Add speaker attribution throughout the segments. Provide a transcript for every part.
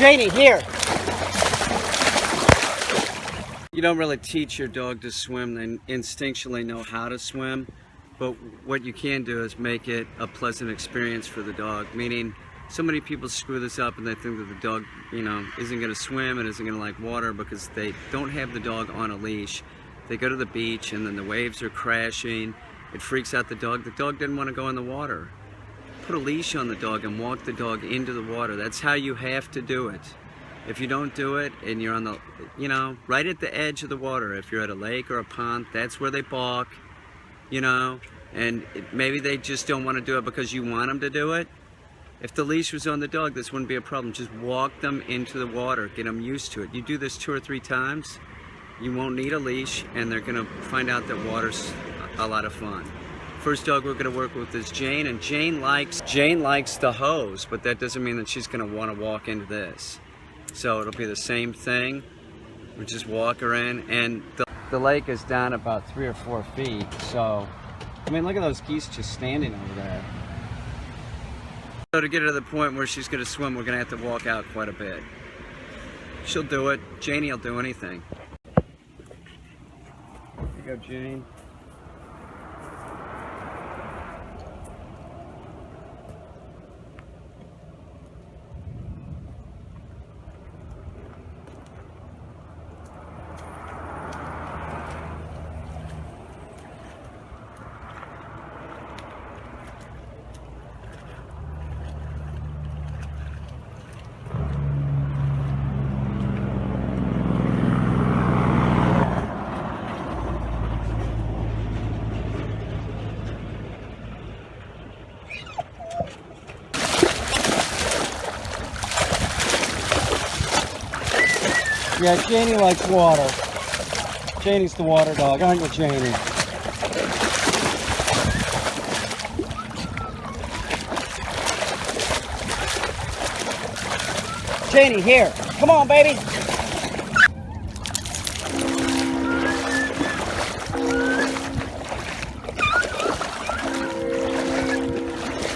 Speaker 1: Caine, here.
Speaker 2: You don't really teach your dog to swim. They instinctually know how to swim, but what you can do is make it a pleasant experience for the dog. Meaning, so many people screw this up and they think that the dog, isn't going to swim and isn't going to like water because they don't have the dog on a leash. They go to the beach and then the waves are crashing. It freaks out the dog. The dog didn't want to go in the water. Put a leash on the dog and walk the dog into the water. That's how you have to do it. If you don't do it and you're on the, right at the edge of the water, if you're at a lake or a pond, that's where they balk, and maybe they just don't want to do it because you want them to do it. If the leash was on the dog, this wouldn't be a problem. Just walk them into the water, get them used to it. You do this 2 or 3 times, you won't need a leash, and they're gonna find out that water's a lot of fun. First dog we're gonna work with is Jane, and Jane likes the hose, but that doesn't mean that she's gonna wanna walk into this. So it'll be the same thing. We just walk her in, and the lake is down about 3 or 4 feet. So, look at those geese just standing over there. So to get her to the point where she's gonna swim, we're gonna have to walk out quite a bit. She'll do it. Janie will do anything. Here you go, Jane.
Speaker 1: Yeah, Janie likes water. Janie's the water dog, aren't you, Janie? Janie, here. Come on, baby.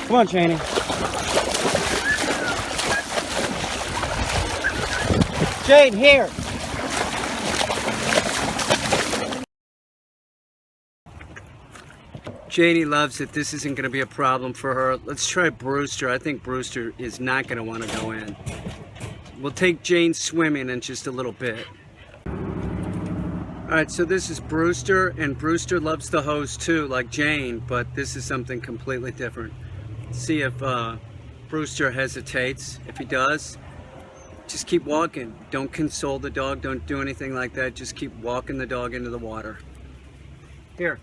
Speaker 1: Come on, Janie. Jane, here.
Speaker 2: Janie loves it. This isn't going to be a problem for her. Let's try Brewster. I think Brewster is not going to want to go in. We'll take Jane swimming in just a little bit. Alright, so this is Brewster, and Brewster loves the hose too, like Jane, but this is something completely different. See if Brewster hesitates. If he does, just keep walking. Don't console the dog. Don't do anything like that. Just keep walking the dog into the water. Here.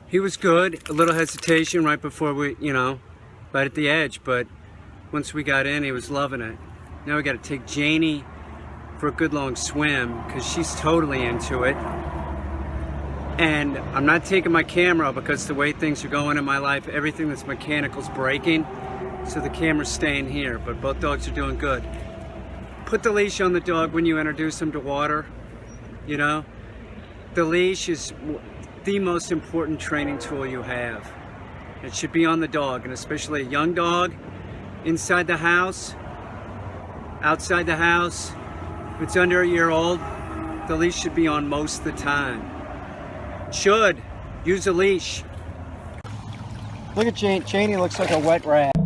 Speaker 2: He was good, a little hesitation right before we, right at the edge, but once we got in, he was loving it. Now we got to take Janie for a good long swim because she's totally into it. And I'm not taking my camera because the way things are going in my life, everything that's mechanical is breaking, so the camera's staying here, but both dogs are doing good. Put the leash on the dog when you introduce him to water, The leash is the most important training tool you have. It should be on the dog, and especially a young dog, inside the house, outside the house. If it's under a year old, the leash should be on most of the time. Should use a leash.
Speaker 1: Look at Janie. Janie looks like a wet rat.